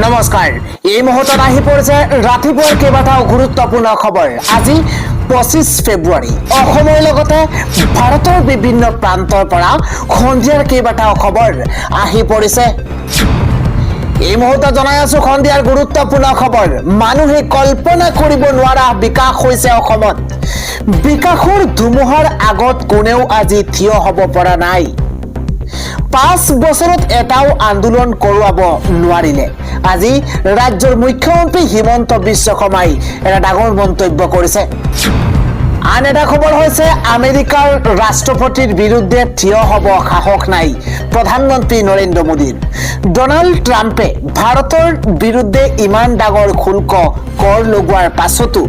নমস্কাৰ এই মুহূৰ্তত আহি পৰিছে ৰাতিপুৱাৰ কেইবাটাও গুৰুত্বপূৰ্ণ খবৰ আজি 25 ফেব্ৰুৱাৰী অসমৰ লগতে ভাৰতৰ বিভিন্ন প্ৰান্তৰ পৰা সন্ধিয়াৰ কেইবাটাও খবৰ আহি পৰিছে এই মুহূৰ্তত জনাই আছো সন্ধিয়াৰ গুৰুত্বপূৰ্ণ খবৰ মানুহে কল্পনা কৰিব নোৱাৰা বিকাশ হৈছে অসমত বিকাশৰ ধুমুহাৰ আগত কোনেও আজি থিয় হ'ব পৰা নাই 5 বছৰত এটাও আন্দোলন কৰোৱাব নোৱাৰিলে আজি ৰাজ্যৰ মুখ্যমন্ত্ৰী হিমন্ত বিশ্ব শৰ্মাই এটা ডাঙৰ মন্তব্য কৰিছে আন এটা খবৰ হৈছে আমেৰিকাৰ ৰাষ্ট্ৰপতিৰ বিৰুদ্ধে থিয় হ'ব সাহস নাই প্ৰধানমন্ত্ৰী নৰেন্দ্ৰ মোদীৰ ডোনাল্ড ট্ৰাম্পে ভাৰতৰ বিৰুদ্ধে ইমান ডাঙৰ শুল্ক কৰ লগোৱাৰ পাছতো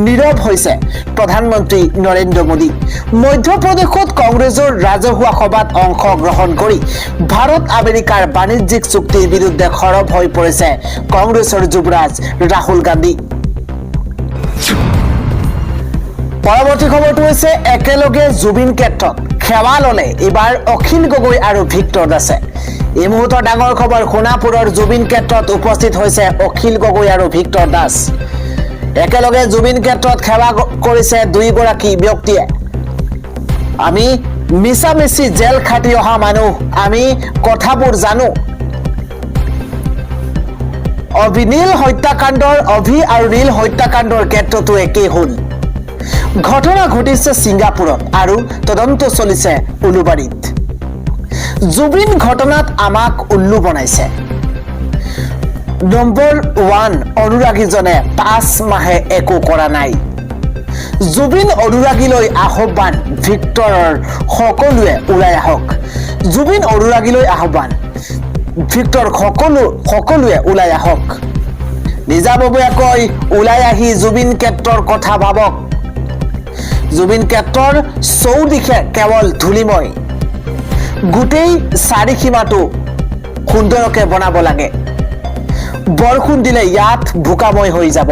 নীৰৱ হৈছে প্ৰধানমন্ত্ৰী নৰেন্দ্ৰ মোদী মধ্যপ্ৰদেশত কংগ্ৰেছৰ ৰাজহুৱা সভাত অংশগ্ৰহণ কৰি ভাৰত আমেৰিকাৰ বাণিজ্যিক চুক্তিৰ বিৰুদ্ধে খৰব হৈ পৰিছে কংগ্ৰেছৰ যুৱৰাজ ৰাহুল গান্ধী পৰৱৰ্তী খবৰটো হৈছে একেলগে জুবিন ক্ষেত্ৰত সেৱা ললে এবাৰ অখিল গগৈ আৰু ভিক্টৰ দাসে এই মুহূৰ্তৰ ডাঙৰ খবৰ সোণাপুৰৰ জুবিন ক্ষেত্ৰত উপস্থিত হৈছে অখিল গগৈ আৰু ভিক্টৰ দাস একেলগে জুবিন ক্ষেত্ৰত সেৱা কৰিছে দুইগৰাকী ব্যক্তিয়ে আমি মিছামিছি জেল খাটি অহা মানুহ আমি কথাবোৰ জানো অভিনীল হত্যাকাণ্ডৰ আৰু নীল হত্যাকাণ্ডৰ ক্ষেত্ৰতো একেই হ'ল ঘটনা ঘটিছে ছিংগাপুৰত আৰু তদন্ত চলিছে উলুবাৰীত জুবিন ঘটনাত আমাক উল্লু বনাইছে নম্বৰ 1 অনুৰাগীজনে 5 মাহে একো কৰা নাই জুবিন অনুৰাগীলৈ আহ্বান ভিক্টৰৰ সকলোৱে ওলাই আহক জুবিন অনুৰাগীলৈ আহ্বান ভিক্টৰ সকলোৱে ওলাই আহক নিজাববীয়াকৈ ওলাই আহি জুবিন ক্ষেত্ৰৰ কথা ভাবক জুবিন ক্ষেত্ৰৰ চৌদিশে কেৱল ধূলিময় গোটেই চাৰিসীমাটো সুন্দৰকে বনাব লাগে বৰষুণ দিলে ইয়াত বোকাময় হৈ যাব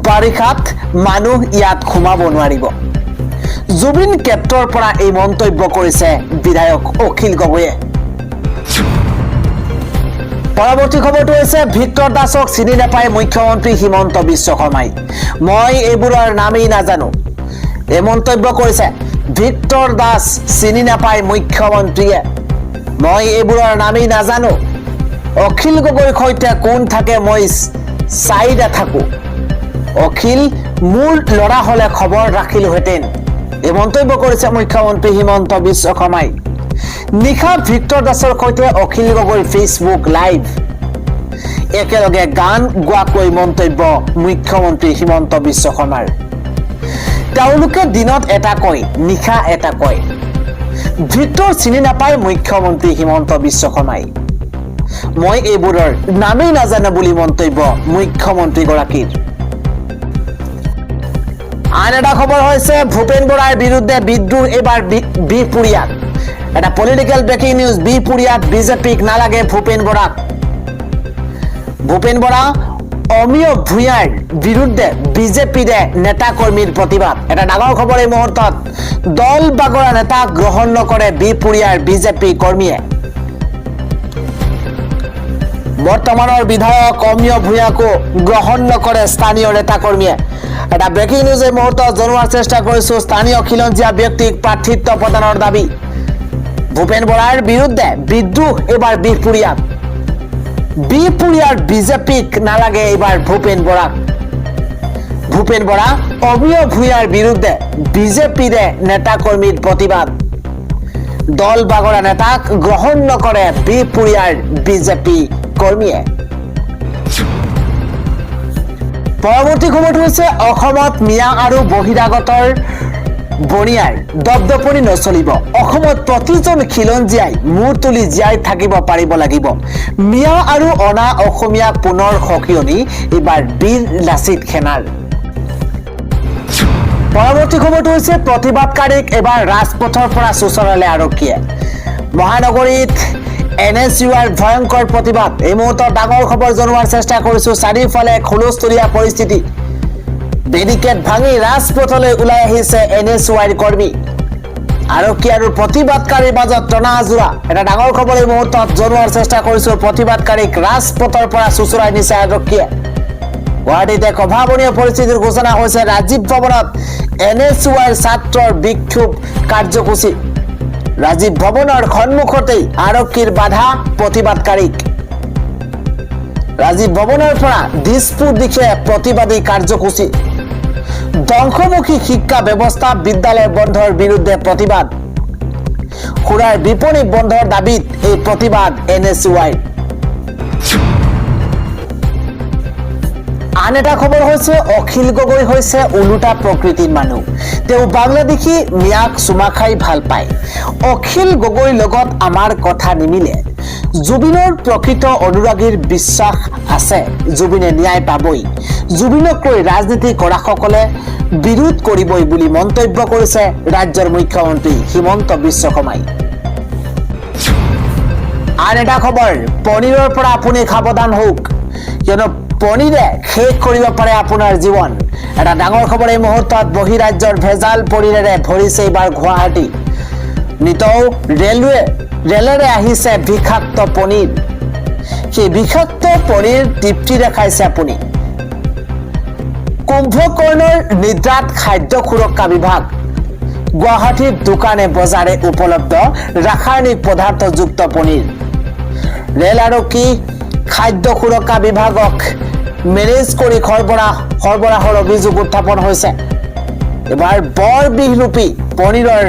বাৰিষাত মানুহ ইয়াত সোমাব নোৱাৰিব জুবিন ক্ষেত্ৰৰ পৰা এই মন্তব্য কৰিছে বিধায়ক অখিল গগৈয়ে পৰৱৰ্তী খবৰটো হৈছে ভিক্টৰ দাসক চিনি নাপায় মুখ্যমন্ত্ৰী হিমন্ত বিশ্ব শৰ্মাই মই এইবোৰৰ নামেই নাজানো এই মন্তব্য কৰিছে ভিক্টৰ দাস চিনি নাপায় মুখ্যমন্ত্ৰীয়ে মই এইবোৰৰ নামেই নাজানো অখিল গগৈৰ সৈতে কোন থাকে মই চাই নাথাকো অখিল মোৰ ল'ৰা হলে খবৰ ৰাখিলোহেঁতেন এই মন্তব্য কৰিছে মুখ্যমন্ত্ৰী হিমন্ত বিশ্ব শৰ্মাই নিশা ভিক্টৰ দাসৰ সৈতে অখিল গগৈৰ ফেচবুক লাইভ একেলগে গান গোৱাকৈ মন্তব্য মুখ্যমন্ত্ৰী হিমন্ত বিশ্ব শৰ্মাৰ তেওঁলোকে দিনত এটা কয় নিশা এটা কয় ভিক্টৰ চিনি নাপায় মুখ্যমন্ত্ৰী হিমন্ত বিশ্ব শৰ্মাই মই এইবোৰৰ নামেই নাজানো বুলি মন্তব্য মুখ্যমন্ত্ৰীগৰাকীৰ আন এটা খবৰ হৈছে ভূপেন বৰাৰ বিৰুদ্ধে বিদ্ৰোহ এবাৰ বিহপুৰীয়াত এটা পলিটিক্যাল ব্ৰেকিং নিউজ বিহপুৰীয়াত বিজেপিক নালাগে ভূপেন বৰা অমিয় ভূঞাৰ বিৰুদ্ধে বিজেপিৰে নেতা কৰ্মীৰ প্ৰতিবাদ এটা ডাঙৰ খবৰ এই মুহূৰ্তত দল বাগৰা নেতাক গ্ৰহণ নকৰে বিহপুৰীয়াৰ বিজেপি কৰ্মীয়ে বৰ্তমানৰ বিধায়ক অমিয় ভূঞাকো গ্ৰহণ নকৰে স্থানীয় নেতা কৰ্মীয়ে এটা ব্ৰেকিং নিউজ এই মুহূৰ্তত জনোৱাৰ চেষ্টা কৰিছো স্থানীয় খিলঞ্জীয়া ব্যক্তিক প্ৰাৰ্থিত্ব প্ৰদানৰ দাবী ভূপেন বৰাৰ বিৰুদ্ধে বিদ্ৰোহ এবাৰ বিহপুৰীয়াৰ বিজেপিক নালাগে এইবাৰ ভূপেন বৰা অমিয় ভূঞাৰ বিৰুদ্ধে বিজেপিৰে নেতা কৰ্মীৰ প্ৰতিবাদ দল বাগৰা নেতাক গ্ৰহণ নকৰে বিহপুৰীয়াৰ বিজেপি কৰ্মীয়ে পৰৱৰ্তী খবৰটো হৈছে অসমত মিয়া আৰু বহিৰাগতৰ বনিয়াৰ দপদপনি নচলিব অসমত প্ৰতিজন খিলঞ্জীয়াই মূৰ তুলি জীয়াই থাকিব পাৰিব লাগিব মিয়া আৰু অনা অসমীয়াক পুনৰ সকিয়নি এইবাৰ বীৰ লাচিত সেনাৰ পৰৱৰ্তী খবৰটো হৈছে প্ৰতিবাদকাৰীক এবাৰ ৰাজপথৰ পৰা সূচনালে আৰক্ষীয়ে মহানগৰীত NSUৰ ভয়ংকৰ প্ৰতিবাদ এই মুহূৰ্তত ডাঙৰ খবৰ জনোৱাৰ চেষ্টা কৰিছো চাৰিওফালে হুলস্থুলীয়া পৰিস্থিতি বেৰিকেড ভাঙি ৰাজপথলৈ ওলাই আহিছে NSUৰ কৰ্মী আৰক্ষী আৰু প্ৰতিবাদকাৰীৰ মাজত টনাজোৰা এটা ডাঙৰ খবৰ এই মুহূৰ্তত জনোৱাৰ চেষ্টা কৰিছো প্ৰতিবাদকাৰীক ৰাজপথৰ পৰা চুচুৰাই নিছে আৰক্ষীয়ে গুৱাহাটীত এক অভাৱনীয় পৰিস্থিতিৰ ঘোষণা হৈছে ৰাজীৱ ভৱনত NSUIৰ ছাত্ৰৰ বিক্ষোভ কাৰ্যসূচী ৰাজীৱ ভৱনৰ সন্মুখতেই আৰক্ষীৰ বাধা প্ৰতিবাদকাৰীক ৰাজীৱ ভৱনৰ পৰা দিছপুৰ দিশে প্ৰতিবাদী কাৰ্যসূচী ধ্বংসমুখী শিক্ষা ব্যৱস্থা বিদ্যালয় বন্ধৰ বিৰুদ্ধে প্ৰতিবাদ খুৰাৰ বিপণী বন্ধৰ দাবীত এই প্ৰতিবাদ NSUI আন এটা খবৰ হৈছে অখিল গগৈ হৈছে ওলোটা প্ৰকৃতিৰ মানুহ তেওঁ বাংলাদেশী মিয়াক চুমা খাই ভাল পায় অখিল গগৈৰ লগত আমাৰ কথা নিমিলে জুবিনৰ প্ৰকৃত অনুৰাগীৰ বিশ্বাস আছে জুবিনে ন্যায় পাবই জুবিনক লৈ ৰাজনীতি কৰাসকলে বিৰোধ কৰিবই বুলি মন্তব্য কৰিছে ৰাজ্যৰ মুখ্যমন্ত্ৰী হিমন্ত বিশ্ব শৰ্মাই আন এটা খবৰ পনীৰৰ পৰা আপুনি সাৱধান হওক কিয়নো পনীৰে শেষ কৰিব পাৰে আপোনাৰ জীৱন এটা ডাঙৰ খবৰ এই মুহূৰ্তত বহিৰাজ্যৰ ভেজাল পনীৰেৰে ভৰিছে এইবাৰ গুৱাহাটী নিতৌ ৰেলেৰে আহিছে বিষাক্ত পনীৰ সেই বিষাক্ত পনীৰ তৃপ্তিৰে খাইছে আপুনি কুম্ভকৰ্ণৰ নিদ্ৰাত খাদ্য সুৰক্ষা বিভাগ গুৱাহাটীৰ দোকানে বজাৰে উপলব্ধ ৰাসায়নিক পদাৰ্থযুক্ত পনীৰ ৰেল আৰক্ষী খাদ্য সুৰক্ষা বিভাগক মেনেজ কৰি সৰবৰাহৰ অভিযোগ উত্থাপন হৈছে এবাৰ বৰ বিহৰূপী পনীৰৰ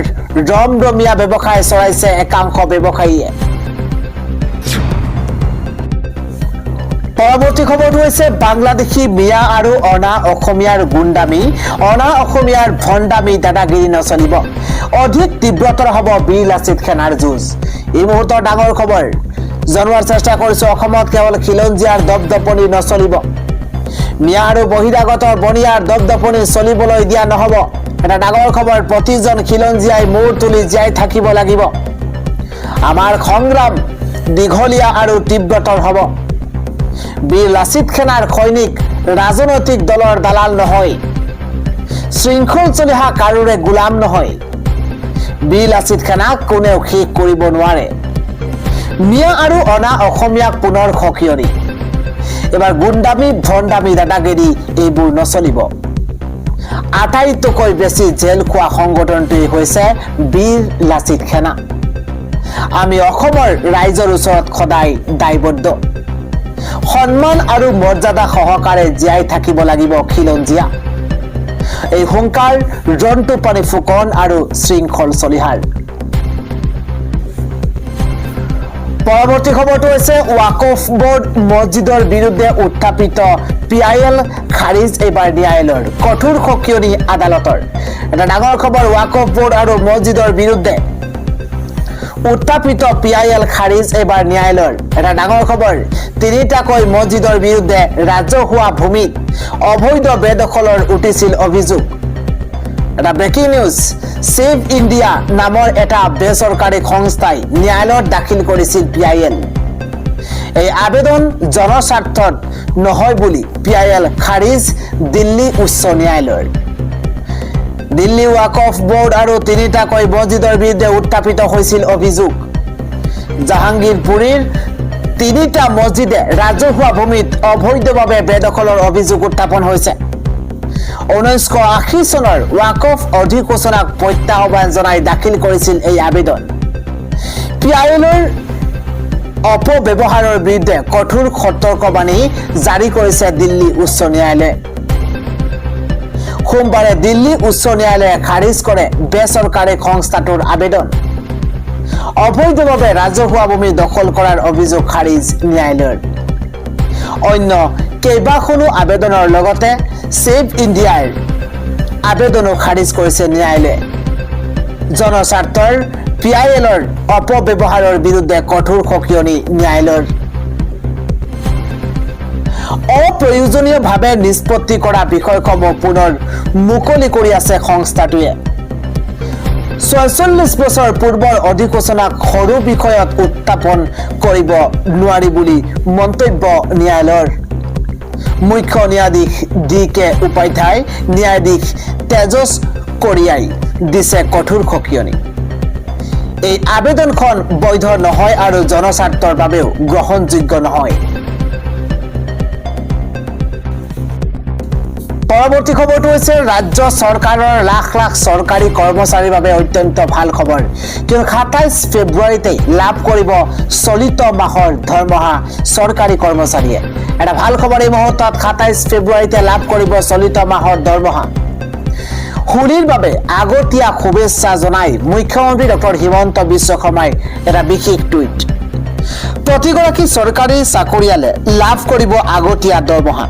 ৰমৰমীয়া ব্যৱসায় চলাইছে একাংশ ব্যৱসায়ীয়ে পৰৱৰ্তী খবৰটো হৈছে বাংলাদেশী মিয়া আৰু অনা অসমীয়াৰ গুণ্ডামী অনা অসমীয়াৰ ভণ্ডামী দাদাগিৰি নচলিব অধিক তীব্ৰতৰ হ'ব বীৰ লাচিত সেনাৰ যুঁজ এই মুহূৰ্তৰ ডাঙৰ খবৰ জনোৱাৰ চেষ্টা কৰিছো অসমত কেৱল খিলঞ্জীয়াৰ দপদপনি নচলিব মিয়া আৰু বহিৰাগত বনিয়াৰ দপদপনি চলিবলৈ দিয়া নহব এটা ডাঙৰ খবৰ প্ৰতিজন খিলঞ্জীয়াই মূৰ তুলি জীয়াই থাকিব লাগিব আমাৰ সংগ্ৰাম দীঘলীয়া আৰু তীব্ৰতৰ হ'ব বীৰ লাচিত সেনাৰ সৈনিক ৰাজনৈতিক দলৰ দালাল নহয় শৃংখল চলিহা কাৰোৰে গোলাম নহয় বীৰ লাচিত সেনাক কোনেও শেষ কৰিব নোৱাৰে মিয়া আৰু অনা অসমীয়াক পুনৰ সকিয়নি এবাৰ গুণ্ডামী ভণ্ডামী দাদাগিৰি এইবোৰ নচলিব আটাইতকৈ বেছি জেল খোৱা সংগঠনটোৱেই হৈছে বীৰ লাচিত সেনা আমি অসমৰ ৰাইজৰ ওচৰত সদায় দায়বদ্ধ সন্মান আৰু মৰ্যাদা সহকাৰে জীয়াই থাকিব লাগিব খিলঞ্জীয়া এই হুংকাৰ জন্তু পানী ফুকন আৰু শৃংখল চলিহাৰ পৰৱৰ্তী খবৰটো হৈছে ৱাকফ বোৰ্ড মছজিদৰ বিৰুদ্ধে উত্থাপিত PIL খাৰিজ এইবাৰ ন্যায়ালয়ৰ কঠোৰ সকিয়নি আদালতৰ এটা ডাঙৰ খবৰ ৱাকফ বোৰ্ড আৰু মছজিদৰ বিৰুদ্ধে উত্থাপিত PIL খাৰিজ এইবাৰ ন্যায়ালয়ৰ এটা ডাঙৰ খবৰ তিনিটাকৈ মছজিদৰ বিৰুদ্ধে ৰাজহুৱা ভূমিত অবৈধ বেদখলৰ উঠিছিল অভিযোগ এটা ব্ৰেকিং নিউজ সেভ ইণ্ডিয়া নামৰ এটা বেচৰকাৰী সংস্থাই ন্যায়ালয়ত দাখিল কৰিছিল PIL এই আবেদন জনস্বাৰ্থত নহয় বুলি PIL খাৰিজ দিল্লী উচ্চ ন্যায়ালয়ৰ দিল্লী ৱাকফ বোৰ্ড আৰু তিনিটাকৈ মছজিদৰ বিৰুদ্ধে উত্থাপিত হৈছিল অভিযোগ জাহাংগীৰপুৰীৰ তিনিটা মছজিদে ৰাজহুৱা ভূমিত অবৈধভাৱে বেদখলৰ অভিযোগ উত্থাপন হৈছে 1980 চনৰ ৱাকফ অধিসূচনাক প্ৰত্যাহ্বান জনাই দাখিল কৰিছিল এই আবেদন PILৰ অপব্যৱহাৰৰ বিৰুদ্ধে কঠোৰ সতৰ্কবাণী জাৰি কৰিছে দিল্লী উচ্চ ন্যায়ালয়ে সোমবাৰে দিল্লী উচ্চ ন্যায়ালয়ে খাৰিজ কৰে বেচৰকাৰী সংস্থাটোৰ আবেদন অবৈধভাৱে ৰাজহুৱা ভূমি দখল কৰাৰ অভিযোগ খাৰিজ ন্যায়ালয়ৰ অন্য কেইবাখনো আবেদনৰ লগতে সেভ ইণ্ডিয়াৰ আবেদনো খাৰিজ কৰিছে ন্যায়ালয়ে জনস্বাৰ্থৰ PILৰ অপব্যৱহাৰৰ বিৰুদ্ধে কঠোৰ সকিয়নি ন্যায়ালয়ৰ অপ্ৰয়োজনীয়ভাৱে নিষ্পত্তি কৰা বিষয়সমূহ পুনৰ মুকলি কৰি আছে সংস্থাটোৱে ৪৬ বছৰ পূৰ্বৰ অধিসূচনাক সৰু বিষয়ত উত্থাপন কৰিব নোৱাৰি বুলি মন্তব্য ন্যায়ালয়ৰ মুখ্য ন্যায়াধীশ DK উপাধ্যায় ন্যায়াধীশ তেজস কৰিয়াই দিছে কঠোৰ সকিয়নি এই আবেদনখন বৈধ নহয় আৰু জনস্বাৰ্থৰ বাবেও গ্ৰহণযোগ্য নহয়। পৰৱৰ্তী খবৰটো হৈছে ৰাজ্য চৰকাৰৰ লাখ লাখ চৰকাৰী কৰ্মচাৰীৰ বাবে অত্যন্ত ভাল খবৰ, কিয়নো 27 ফেব্ৰুৱাৰীতে লাভ কৰিব চলিত মাহৰ দৰমহা চৰকাৰী কৰ্মচাৰীয়ে। এটা ভাল খবৰ এই মুহূৰ্তত 27 ফেব্ৰুৱাৰীতে লাভ কৰিব চলিত মাহৰ দৰমহা। হোলীৰ বাবে আগতীয়া শুভেচ্ছা জনাই মুখ্যমন্ত্ৰী ডক্টৰ হিমন্ত বিশ্ব শৰ্মাই এটা বিশেষ টুইট। প্ৰতিগৰাকী চৰকাৰী চাকৰিয়ালে লাভ কৰিব আগতীয়া দৰমহা।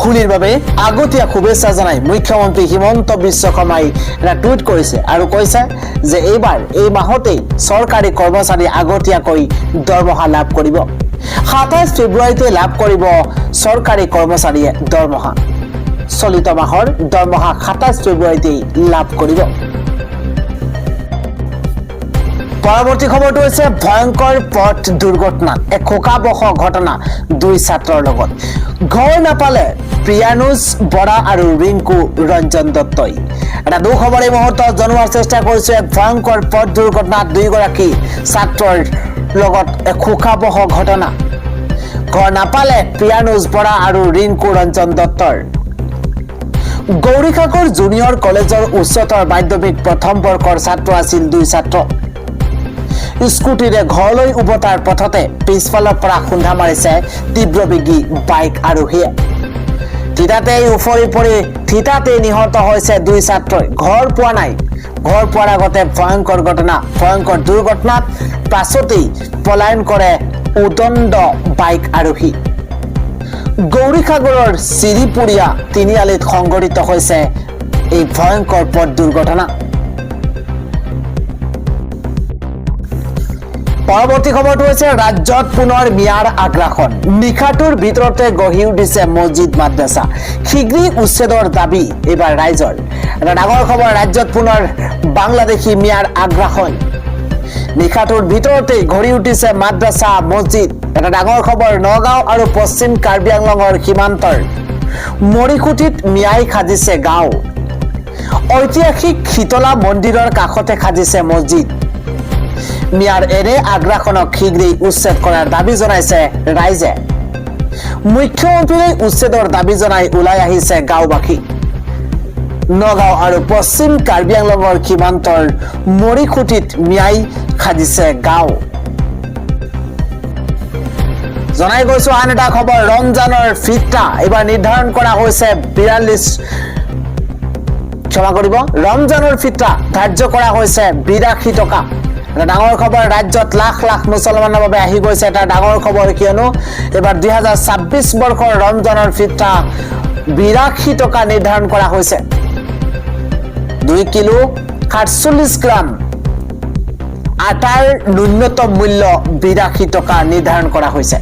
হোলীৰ বাবে আগতীয়া শুভেচ্ছা জনাই মুখ্যমন্ত্ৰী হিমন্ত বিশ্ব শৰ্মাই এটা টুইট কৰিছে আৰু কৈছে যে এইবাৰ এই মাহতেই চৰকাৰী কৰ্মচাৰী আগতীয়াকৈ দৰমহা লাভ কৰিব। 27 ফেব্ৰুৱাৰীতে লাভ কৰিব চৰকাৰী কৰ্মচাৰীয়ে দৰমহা। চলিত মাহৰ দৰমহা 27 ফেব্ৰুৱাৰীতেই লাভ কৰিব। পৰৱৰ্তী খবৰটো হৈছে ভয়ংকৰ পথ দুৰ্ঘটনা, এক শোকাবহ ঘটনা 2 ছাত্ৰৰ লগত। ঘৰ নাপালে প্ৰিয়ানুজ বৰা আৰু ৰিংকু ৰঞ্জন দত্তই। এটা দুখবৰ এই মুহূৰ্তত জনোৱাৰ চেষ্টা কৰিছো। এক ভয়ংকৰ পথ দুৰ্ঘটনাত 2গৰাকী ছাত্ৰৰ লগত এক শোকাবহ ঘটনা। ঘৰ নাপালে প্ৰিয়ানুজ বৰা আৰু ৰিংকু ৰঞ্জন দত্তৰ। গৌৰীসাগৰ জুনিয়ৰ কলেজৰ উচ্চতৰ মাধ্যমিক প্ৰথম বৰ্ষৰ ছাত্ৰ আছিল 2 ছাত্ৰ। স্কুটিৰে ঘৰলৈ উভতাৰ পথতে পিছফালৰ পৰা খুন্দা মাৰিছে তীব্ৰবেগী বাইক আৰোহীয়ে। থিতাতে নিহত হৈছে 2 ছাত্ৰই। ঘৰ পোৱা নাই। ঘৰ পোৱাৰ আগতে ভয়ংকৰ ঘটনা। ভয়ংকৰ দুৰ্ঘটনাত পাছতেই পলায়ন কৰে উদণ্ড বাইক আৰোহী। গৌৰীসাগৰৰ চিৰিপুৰীয়া তিনিআলিত সংঘটিত হৈছে এই ভয়ংকৰ পথ দুৰ্ঘটনা। পৰৱৰ্তী খবৰটো হৈছে ৰাজ্যত পুনৰ মিয়াৰ আগ্ৰাসন। নিশাটোৰ ভিতৰতে গঢ়ি উঠিছে মছজিদ মাদ্ৰাছা। শীঘ্ৰেই উচ্ছেদৰ দাবী এইবাৰ ৰাইজৰ। এটা ডাঙৰ খবৰ, ৰাজ্যত পুনৰ বাংলাদেশী মিয়াৰ আগ্ৰাসন। নিশাটোৰ ভিতৰতে গঢ়ি উঠিছে মাদ্ৰাছা মছজিদ। এটা ডাঙৰ খবৰ, নগাঁও আৰু পশ্চিম কাৰ্বি আংলঙৰ সীমান্তৰ মৰিকুটিত মিয়াই সাজিছে গাঁও। ঐতিহাসিক শীতলা মন্দিৰৰ কাষতে সাজিছে মছজিদ। মিয়াৰ এনে আগ্ৰাসনক শীঘ্ৰেই উচ্ছেদ কৰাৰ দাবী জনাইছে ৰাইজে। মুখ্যমন্ত্ৰীলৈ উচ্ছেদৰ দাবী জনাই ওলাই আহিছে গাঁওবাসী। নগাঁও আৰু পশ্চিম কাৰ্বি আংলঙৰ সীমান্তৰ মৰিকুটিত মিয়াই সাজিছে গাঁও। জনাই গৈছো আন এটা খবৰ, ৰমজানৰ ফিতৰা এইবাৰ নিৰ্ধাৰণ কৰা হৈছে 42 ৰমজানৰ ফিতৰা ধাৰ্য কৰা হৈছে 82 টকা। এটা ডাঙৰ খবৰ, ৰাজ্যত লাখ লাখ মুছলমানৰ বাবে আহি গৈছে এটা ডাঙৰ খবৰ, কিয়নো এবাৰ 2026 বৰ্ষৰ ৰমজানৰ ফিতৰা 82 টকা নিৰ্ধাৰণ কৰা হৈছে। 2 কিলো 47 গ্ৰাম আটাৰ ন্যূনতম মূল্য 82 টকা নিৰ্ধাৰণ কৰা হৈছে।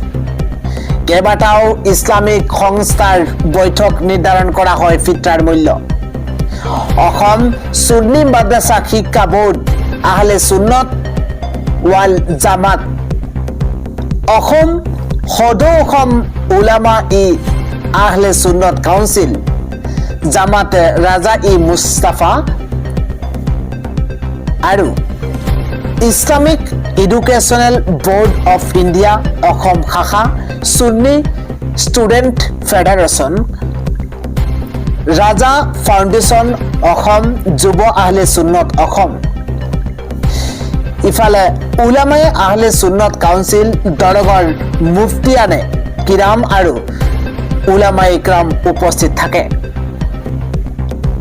কেইবাটাও ইছলামিক সংস্থাৰ বৈঠক নিৰ্ধাৰণ কৰা হয় ফিতৰাৰ মূল্য। অসম সুন্নী মাদ্ৰাছা শিক্ষা বোৰ্ড, আহলে সুন্নত ৱাল জামাত, অসম সদৌ অসম উলামা ই আহলে সুন্নত কাউন্সিল, জামাতে ৰাজা ই মুস্তাফা আৰু Islamic educational board of India Assam শাখা, সুন্নী ষ্টুডেণ্ট ফেডাৰেশ্যন, ৰাজা ফাউণ্ডেশ্যন অসম, যুৱ আহলে সুন্নত অসম। ইফালে উলামায়ে আহলে সুন্নত কাউন্সিল, দৰগাৰ মুফতিয়ানে কিৰাম আৰু উলামায়ে ইকৰাম উপস্থিত থাকে।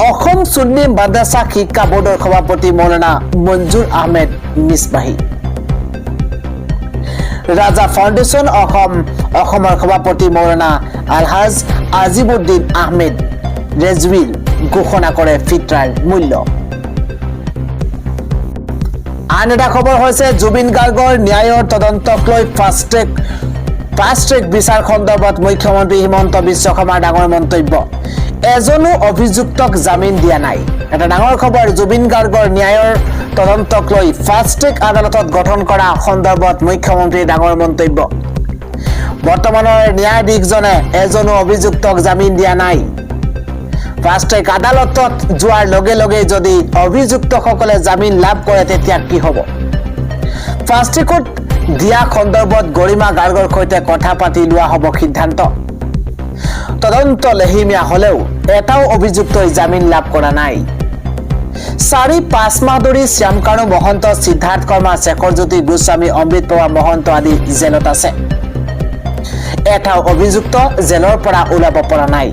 অসম সুন্নী মাদ্ৰাছা শিক্ষা বোৰ্ডৰ সভাপতি মৌলানা মঞ্জুৰ আহমেদ মিছবাহী, ৰাজা ফাউণ্ডেশ্যন অসমৰ সভাপতি মৌলানা আলহাজ আজিবুদ্দিন আহমেদ ৰেজৱীৰ ঘোষণা কৰে ফিতৰাৰ মূল্য। আন এটা খবৰ হৈছে জুবিন গাৰ্গৰ ন্যায়ৰ তদন্তক লৈ ফাষ্ট ট্ৰেক বিচাৰ সন্দৰ্ভত মুখ্যমন্ত্ৰী হিমন্ত বিশ্ব শৰ্মাৰ ডাঙৰ মন্তব্য। এজনো অভিযুক্তক জামিন দিয়া নাই। এটা ডাঙৰ খবৰ, জুবিন গাৰ্গৰ ন্যায়ৰ তদন্তক লৈ ফাষ্ট ট্ৰেক আদালতত গঠন কৰা সন্দৰ্ভত মুখ্যমন্ত্ৰীৰ ডাঙৰ মন্তব্য। বৰ্তমানৰ ন্যায়াধীশজনে এজনো অভিযুক্তক জামিন দিয়া নাই। ফাষ্ট ট্ৰেক আদালতত যোৱাৰ লগে লগে যদি অভিযুক্তসকলে জামিন লাভ কৰে তেতিয়া কি হ'ব? ফাষ্ট ট্ৰেকত দিয়া সন্দৰ্ভত গৰিমা গাৰ্গৰ সৈতে কথা পাতি লোৱা হ'ব সিদ্ধান্ত। তদন্ত লেহিমীয়া হলেও এটাও অভিযুক্তই জামিন লাভ কৰা নাই। 4-5 মাহ ধৰি শ্যামকানু মহন্ত, সিদ্ধাৰ্থ কৰ্মা, শেখৰজ্যোতি গোস্বামী, অমৃত পাৱা মহন্ত আদি জেলত আছে। এটাও অভিযুক্ত জেলৰ পৰা ওলাব পৰা নাই।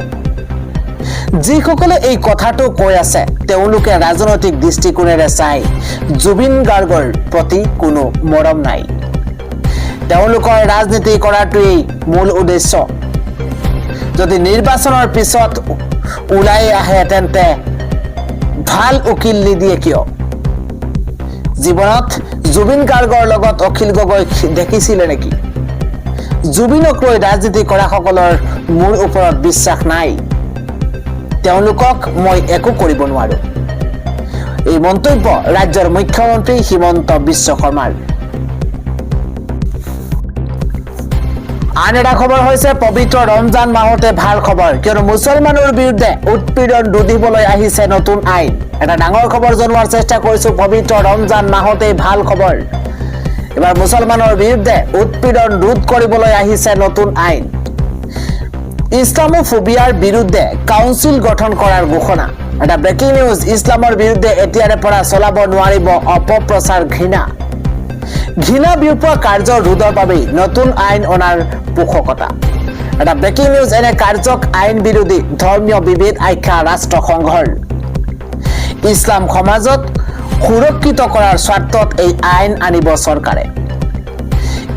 যিসকলে এই কথাটো কৈ আছে তেওঁলোকে ৰাজনৈতিক দৃষ্টিকোণেৰে চাই জুবিন গাৰ্গৰ প্ৰতি কোনো মৰম নাই। তেওঁলোকৰ ৰাজনীতি কৰাটোৱেই মূল উদ্দেশ্য। যদি নিৰ্বাচনৰ পিছত ওলাই আহে তেন্তে ভাল উকিল নিদিয়ে কিয়? জীৱনত জুবিন গাৰ্গৰ লগত অখিল গগৈ দেখিছিলে নেকি? জুবিনক লৈ ৰাজনীতি কৰাসকলৰ মোৰ ওপৰত বিশ্বাস নাই। তেওঁলোকক মই একো কৰিব নোৱাৰো। এই মন্তব্য ৰাজ্যৰ মুখ্যমন্ত্ৰী হিমন্ত বিশ্ব শৰ্মাৰ। আন এটা খবৰ হৈছে পবিত্ৰ ৰমজান মাহতে ভাল খবৰ, কিয়নো মুছলমানৰ বিৰুদ্ধে উৎপীড়ন ৰোধিবলৈ আহিছে নতুন আইন। এটা ডাঙৰ খবৰ জনোৱাৰ চেষ্টা কৰিছো। পবিত্ৰ ৰমজান মাহতে ভাল খবৰ। এবাৰ মুছলমানৰ বিৰুদ্ধে উৎপীড়ন ৰোধ কৰিবলৈ আহিছে নতুন আইন। ইছলামোফোবিয়াৰ বিৰুদ্ধে কাউন্সিল গঠন কৰাৰ ঘোষণা। এটা ব্ৰেকিং নিউজ। ইছলামৰ বিৰুদ্ধে এতিয়াৰে পৰা চলাব নোৱাৰিব অপপ্ৰচাৰ, ঘৃণা বিয়পোৱা কাৰ্য ৰোধৰ বাবে নতুন আইন অনাৰ পোষকতা। এটা ব্ৰেকিং নিউজ। এনে কাৰ্যক আইন বিৰোধী ধৰ্মীয় বিভেদ আখ্যা ৰাষ্ট্ৰসংঘৰ। ইছলাম সমাজত সুৰক্ষিত কৰাৰ স্বাৰ্থত এই আইন আনিব চৰকাৰে।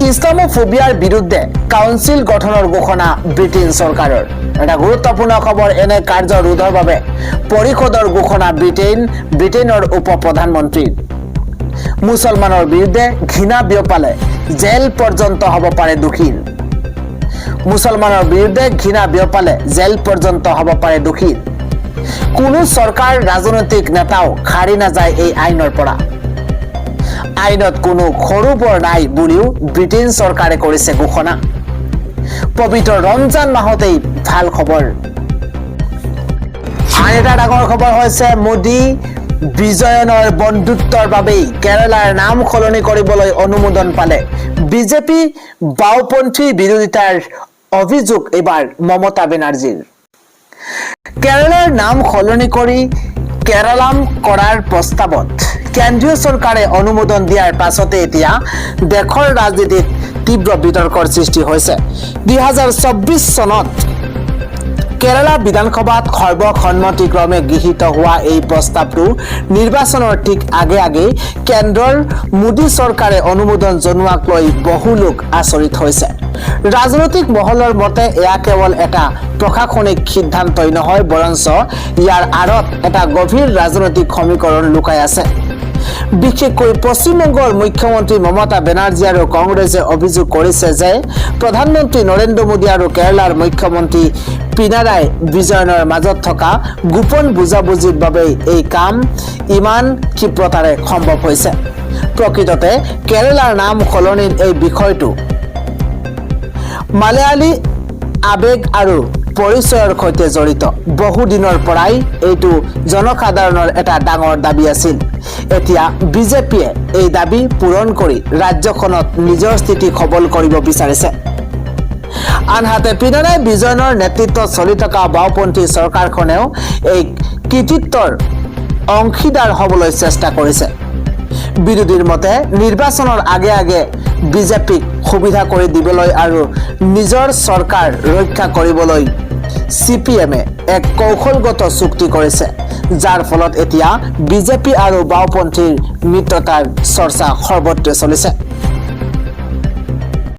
ইছলামোফোবিয়াৰ বিৰুদ্ধে কাউন্সিল গঠনৰ ঘোষণা ব্ৰিটেইন চৰকাৰৰ। এটা গুৰুত্বপূৰ্ণ খবৰ। এনে কাৰ্য ৰোধৰ বাবে পৰিষদৰ ঘোষণা ব্ৰিটেইনৰ উপ প্ৰধানমন্ত্ৰীৰ। মুছলমানৰ বিৰুদ্ধে ঘৃণা বিয়পালে জেল পৰ্যন্ত হ'ব পাৰে দোষীৰ। মুছলমানৰ বিৰুদ্ধে ঘৃণা বিয়পালে জেল পৰ্যন্ত হ'ব পাৰে দোষীৰ। কোনো চৰকাৰ, ৰাজনৈতিক নেতাও সাৰি নাযায় এই আইনৰ পৰা। আইনত কোনো সৰু বৰ নাই বুলিও ব্ৰিটেইন চৰকাৰে কৰিছে ঘোষণা। পবিত্ৰ ৰমজান মাহতেই ভাল খবৰ। আন এটা ডাঙৰ খবৰ হৈছে মোদী বিজয়নৰ বন্ধুত্বৰ বাবেই কেৰালাৰ নাম সলনি কৰিবলৈ অনুমোদন পালে। বিজেপি বাওপন্থী বিৰোধিতাৰ অভিযোগ এইবাৰ মমতা বেনাৰ্জীৰ। কেৰালাৰ নাম সলনি কৰি কেৰালাম কৰাৰ প্ৰস্তাৱত কেন্দ্ৰীয় চৰকাৰে অনুমোদন দিয়াৰ পাছতে এতিয়া দেশৰ ৰাজনীতিত তীব্ৰ বিতৰ্কৰ সৃষ্টি হৈছে। 2024 চনত কেৰালা বিধানসভাত সৰ্বসন্মতিক্ৰমে গৃহীত হোৱা এই প্ৰস্তাৱটো নিৰ্বাচনৰ ঠিক আগে আগে কেন্দ্ৰৰ মোদী চৰকাৰে অনুমোদন জনোৱাক লৈ বহু লোক আচৰিত হৈছে। ৰাজনৈতিক মহলৰ মতে এয়া কেৱল এটা প্ৰশাসনিক সিদ্ধান্তই নহয়, বৰঞ্চ ইয়াৰ আঁৰত এটা গভীৰ ৰাজনৈতিক সমীকৰণ লুকাই আছে। বিশেষকৈ পশ্চিমবংগৰ মুখ্যমন্ত্ৰী মমতা বেনাৰ্জী আৰু কংগ্ৰেছে অভিযোগ কৰিছে যে প্ৰধানমন্ত্ৰী নৰেন্দ্ৰ মোদী আৰু কেৰালাৰ মুখ্যমন্ত্ৰী পিনাৰায় বিজয়নৰ মাজত থকা গোপন বুজাবুজিৰ বাবে এই কাম ইমান ক্ষিপ্ৰতাৰে সম্ভৱ হৈছে। প্ৰকৃততে কেৰালাৰ নাম সলনিৰ এই বিষয়টো মালয়ালী আবেগ আৰু পৰিচয়ৰ সৈতে জড়িত। বহুদিনৰ পৰাই এইটো জনসাধাৰণৰ এটা ডাঙৰ দাবী আছিল। এতিয়া বিজেপিয়ে এই দাবী পূৰণ কৰি ৰাজ্যখনত নিজৰ স্থিতি সবল কৰিব বিচাৰিছে। আনহাতে পিনাৰায় বিজয়নৰ নেতৃত্বত চলি থকা বাওপন্থী চৰকাৰখনেও এই কৃতিত্বৰ অংশীদাৰ হ'বলৈ চেষ্টা কৰিছে। বিৰোধীৰ মতে নিৰ্বাচনৰ আগে আগে বিজেপিক সুবিধা কৰি দিবলৈ আৰু নিজৰ চৰকাৰ ৰক্ষা কৰিবলৈ CPM-এ এক কৌশলগত চুক্তি কৰিছে, যাৰ ফলত এতিয়া বিজেপি আৰু বাওপন্থীৰ মিত্ৰতাৰ চৰ্চা সৰ্বত্ৰে চলিছে।